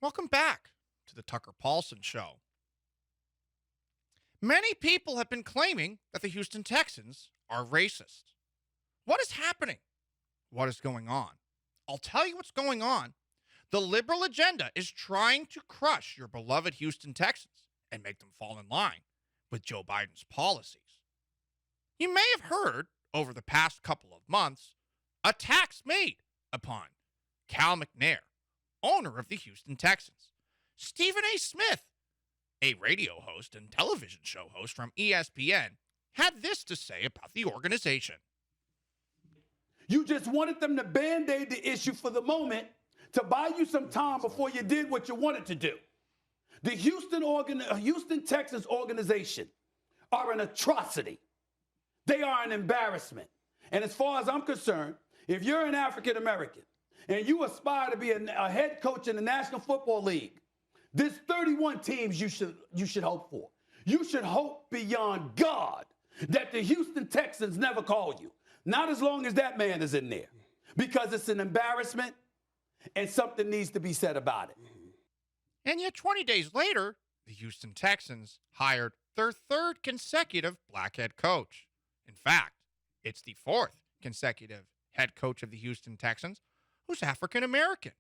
Welcome back to the Tucker Pawlson Show. Many people have been claiming that the Houston Texans are racist. What is happening? What is going on? I'll tell you what's going on. The liberal agenda is trying to crush your beloved Houston Texans and make them fall in line with Joe Biden's policies. You may have heard over the past couple of months attacks made upon Cal McNair, owner of the Houston Texans. Stephen A. Smith, a radio host and television show host from ESPN, had this to say about the organization. You just wanted them to band-aid the issue for the moment to buy you some time before you did what you wanted to do. The Houston Texans organization are an atrocity. They are an embarrassment. And as far as I'm concerned, if you're an African American and you aspire to be a head coach in the National Football League, there's 31 teams you should hope for. You should hope beyond God that the Houston Texans never call you. Not as long as that man is in there, because it's an embarrassment and something needs to be said about it. And yet 20 days later, the Houston Texans hired their third consecutive black head coach. In fact, it's the fourth consecutive head coach of the Houston Texans who's African American.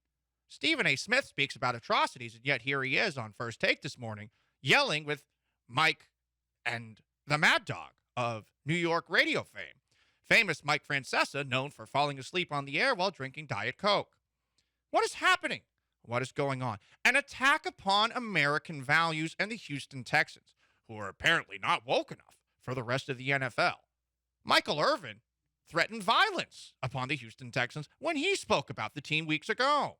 Stephen A. Smith speaks about atrocities, and yet here he is on First Take this morning, yelling with Mike and the Mad Dog of New York radio fame. Famous Mike Francesa, known for falling asleep on the air while drinking Diet Coke. What is happening? What is going on? An attack upon American values and the Houston Texans, who are apparently not woke enough for the rest of the NFL. Michael Irvin threatened violence upon the Houston Texans when he spoke about the team weeks ago.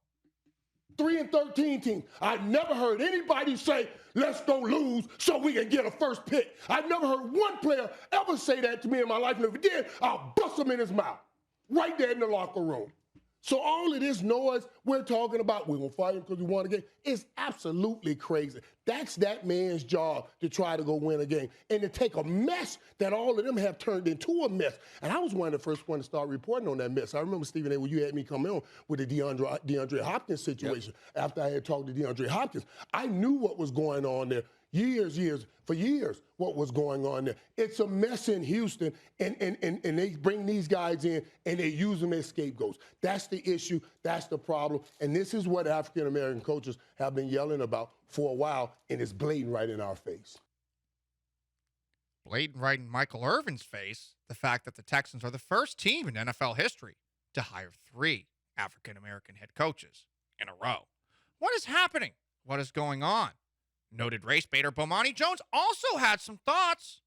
3-13 team. I never heard anybody say, let's go lose so we can get a first pick. I've never heard one player ever say that to me in my life. And if he did, I'll bust him in his mouth right there in the locker room. So all of this noise we're talking about, we're going to fight him because we won a game, is absolutely crazy. That's that man's job, to try to go win a game and to take a mess that all of them have turned into a mess. And I was one of the first ones to start reporting on that mess. I remember, Stephen A., when you had me come in with the DeAndre Hopkins situation. Yep. After I had talked to DeAndre Hopkins, I knew what was going on there. For years, what was going on there. It's a mess in Houston, and they bring these guys in, and they use them as scapegoats. That's the issue. That's the problem. And this is what African-American coaches have been yelling about for a while, and it's blatant right in our face. Blatant right in Michael Irvin's face, the fact that the Texans are the first team in NFL history to hire 3 African-American head coaches in a row. What is happening? What is going on? Noted race baiter Bomani Jones also had some thoughts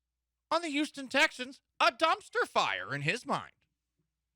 on the Houston Texans, a dumpster fire in his mind.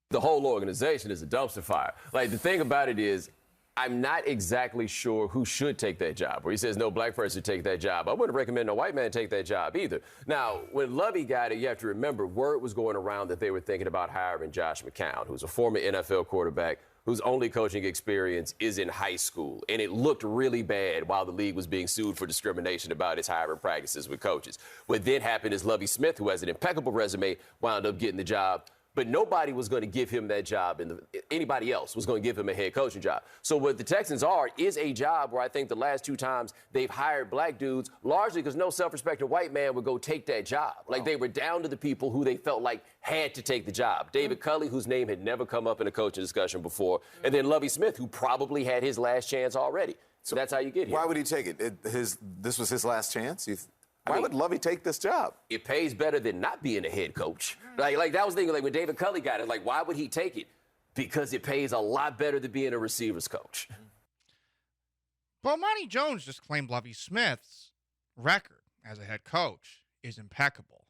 The whole organization is a dumpster fire. Like, the thing about it is, I'm not exactly sure who should take that job. Where he says no black person should take that job. I wouldn't recommend no white man take that job either. Now, when Lovey got it, you have to remember, word was going around that they were thinking about hiring Josh McCown, who's a former NFL quarterback whose only coaching experience is in high school. And it looked really bad while the league was being sued for discrimination about its hiring practices with coaches. What then happened is Lovie Smith, who has an impeccable resume, wound up getting the job. But nobody was going to give him that job, and anybody else was going to give him a head coaching job. So what the Texans are is a job where I think the last 2 times they've hired black dudes, largely because no self-respecting white man would go take that job. Like, they were down to the people who they felt like had to take the job. David Culley, whose name had never come up in a coaching discussion before, and then Lovie Smith, who probably had his last chance already. So that's how you get here. Why would he take it? This was his last chance? Why would Lovey take this job? It pays better than not being a head coach. Like that was the thing. Like, when David Culley got it, like, why would he take it? Because it pays a lot better than being a receivers coach. Bomani Jones just claimed Lovie Smith's record as a head coach is impeccable,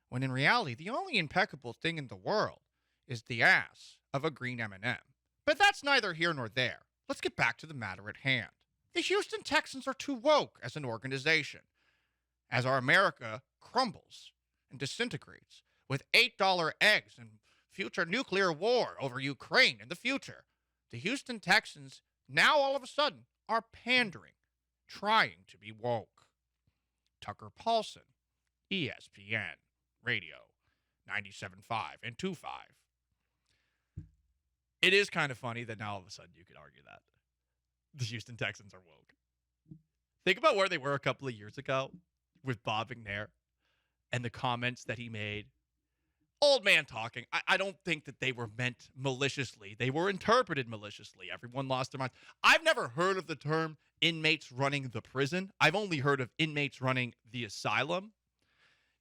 when in reality, the only impeccable thing in the world is the ass of a green M&M. But that's neither here nor there. Let's get back to the matter at hand. The Houston Texans are too woke as an organization. As our America crumbles and disintegrates with $8 eggs and future nuclear war over Ukraine in the future, the Houston Texans now all of a sudden are pandering, trying to be woke. Tucker Pawlson, ESPN, Radio, 97.5 and 2.5. It is kind of funny that now all of a sudden you could argue that. the Houston Texans are woke. Think about where they were a couple of years ago with Bob McNair and the comments that he made. Old man talking. I don't think that they were meant maliciously. They were interpreted maliciously. Everyone lost their minds. I've never heard of the term inmates running the prison. I've only heard of inmates running the asylum.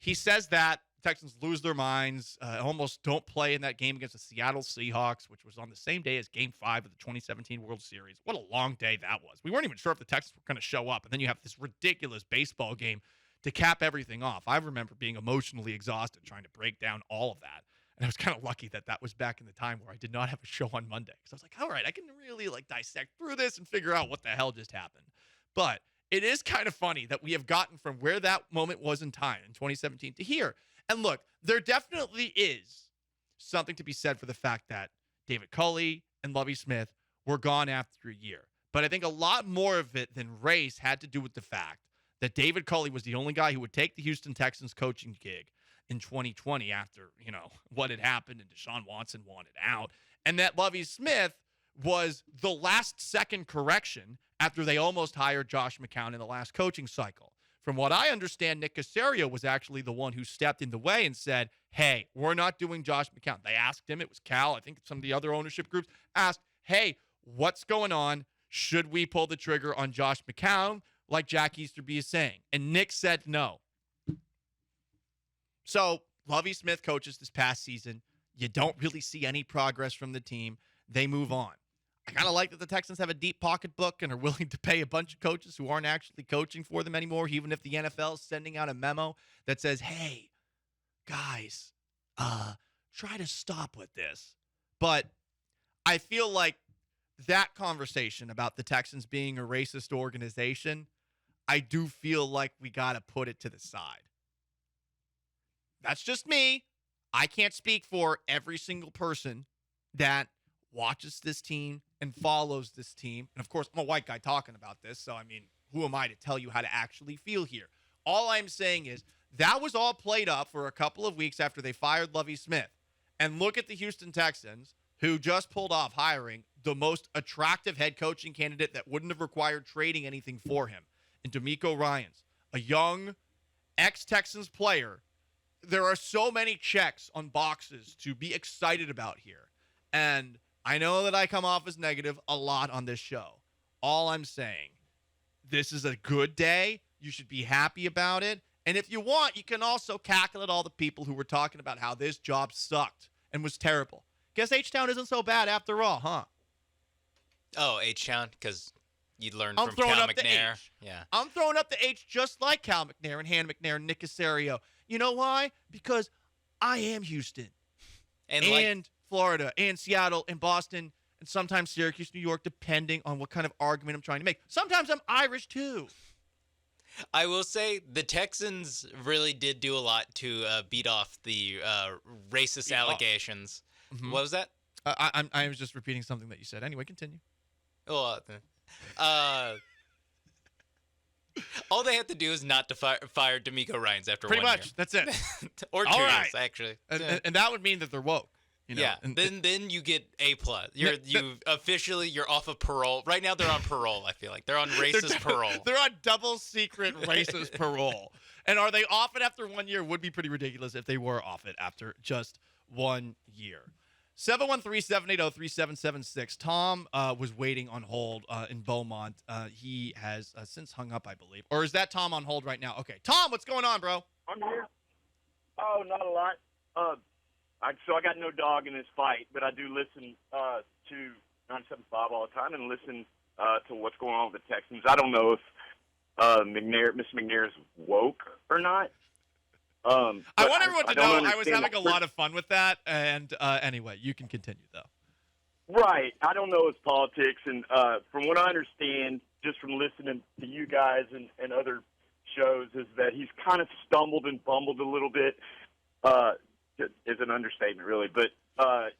He says that Texans lose their minds, almost don't play in that game against the Seattle Seahawks, which was on the same day as Game 5 of the 2017 World Series. What a long day that was. We weren't even sure if the Texans were going to show up, and then you have this ridiculous baseball game to cap everything off. I remember being emotionally exhausted trying to break down all of that, and I was kind of lucky that that was back in the time where I did not have a show on Monday, because I was like, all right, I can really dissect through this and figure out what the hell just happened. But it is kind of funny that we have gotten from where that moment was in time in 2017 to here. And look, there definitely is something to be said for the fact that David Culley and Lovie Smith were gone after a year. But I think a lot more of it than race had to do with the fact that David Culley was the only guy who would take the Houston Texans coaching gig in 2020 after, what had happened and Deshaun Watson wanted out. And that Lovie Smith was the last second correction after they almost hired Josh McCown in the last coaching cycle. From what I understand, Nick Caserio was actually the one who stepped in the way and said, hey, we're not doing Josh McCown. They asked him, it was Cal, I think some of the other ownership groups asked, hey, what's going on? Should we pull the trigger on Josh McCown, like Jack Easterby is saying? And Nick said no. So Lovie Smith coaches this past season. You don't really see any progress from the team. They move on. I kind of like that the Texans have a deep pocketbook and are willing to pay a bunch of coaches who aren't actually coaching for them anymore, even if the NFL is sending out a memo that says, hey, guys, try to stop with this. But I feel like that conversation about the Texans being a racist organization, I do feel like we got to put it to the side. That's just me. I can't speak for every single person that watches this team and follows this team. And of course, I'm a white guy talking about this, so who am I to tell you how to actually feel here? All I'm saying is that was all played up for a couple of weeks after they fired Lovie Smith. And look at the Houston Texans, who just pulled off hiring the most attractive head coaching candidate that wouldn't have required trading anything for him, in DeMeco Ryans, a young ex-Texans player. There are so many checks on boxes to be excited about here. And I know that I come off as negative a lot on this show. All I'm saying, this is a good day. You should be happy about it. And if you want, you can also cackle at all the people who were talking about how this job sucked and was terrible. Guess H-Town isn't so bad after all, huh? Oh, H-Town? Because you learned from Cal McNair. Yeah. I'm throwing up the H just like Cal McNair and Han McNair and Nick Caserio. You know why? Because I am Houston. And Florida and Seattle and Boston and sometimes Syracuse, New York, depending on what kind of argument I'm trying to make. Sometimes I'm Irish, too. I will say the Texans really did do a lot to beat off the racist allegations. Mm-hmm. What was that? I was just repeating something that you said. Anyway, continue. Well, all they had to do is not to fire DeMeco Ryans after Pretty 1 much. year. That's it. Or 2 years, actually. And that would mean that they're woke. Yeah. Then you get A+. You're off of parole. Right now they're on parole, I feel like. They're on racist parole. They're on double secret racist parole. And are they off it after 1 year? Would be pretty ridiculous if they were off it after just 1 year. 713-780-3776. Tom was waiting on hold in Beaumont. He has since hung up, I believe. Or is that Tom on hold right now? Okay. Tom, what's going on, bro? I'm here. Oh, not a lot. So I got no dog in this fight, but I do listen to 97.5 all the time and listen to what's going on with the Texans. I don't know if Mr. McNair is woke or not. I want everyone to know I was having a lot of fun with that. And anyway, you can continue, though. Right. I don't know his politics. And from what I understand, just from listening to you guys and other shows, is that he's kind of stumbled and bumbled a little bit. Is an understatement, really. But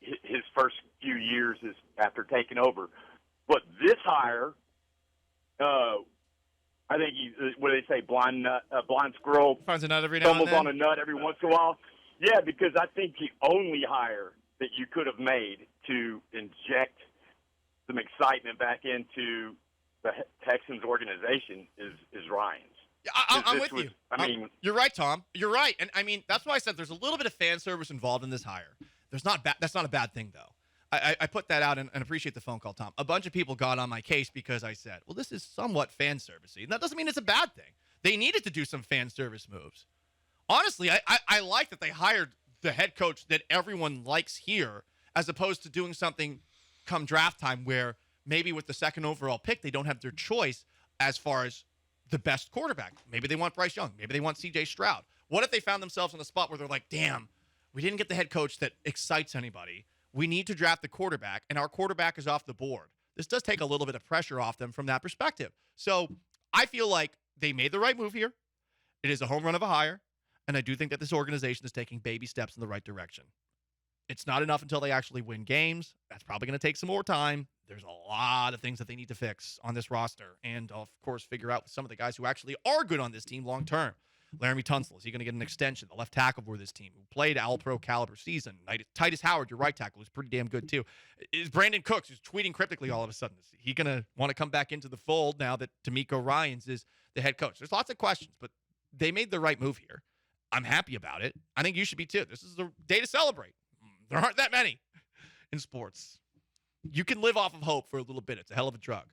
his first few years is after taking over. But this hire, I think what do they say, blind squirrel finds a nut every now and then. Stumbles on a nut every once in a while. Yeah, because I think the only hire that you could have made to inject some excitement back into the Texans organization is Ryans. Yeah, I'm with you. I mean, you're right, Tom. You're right, and I mean that's why I said there's a little bit of fan service involved in this hire. That's not a bad thing, though. I put that out and appreciate the phone call, Tom. A bunch of people got on my case because I said, well, this is somewhat fan servicey. And that doesn't mean it's a bad thing. They needed to do some fan service moves. Honestly, I like that they hired the head coach that everyone likes here, as opposed to doing something come draft time where maybe with the second overall pick, they don't have their choice as far as the best quarterback. Maybe they want Bryce Young. Maybe they want C.J. Stroud. What if they found themselves in a spot where they're like, damn, we didn't get the head coach that excites anybody. We need to draft the quarterback, and our quarterback is off the board. This does take a little bit of pressure off them from that perspective. So I feel like they made the right move here. It is a home run of a hire, and I do think that this organization is taking baby steps in the right direction. It's not enough until they actually win games. That's probably going to take some more time. There's a lot of things that they need to fix on this roster, and of course figure out some of the guys who actually are good on this team long term. Laramie Tunsil, is he going to get an extension? The left tackle for this team, who played All-Pro caliber season. Titus Howard, your right tackle, who's pretty damn good too. Is Brandon Cooks, who's tweeting cryptically all of a sudden, is he going to want to come back into the fold now that DeMeco Ryans is the head coach? There's lots of questions, but they made the right move here. I'm happy about it. I think you should be too. This is the day to celebrate. There aren't that many in sports. You can live off of hope for a little bit. It's a hell of a drug.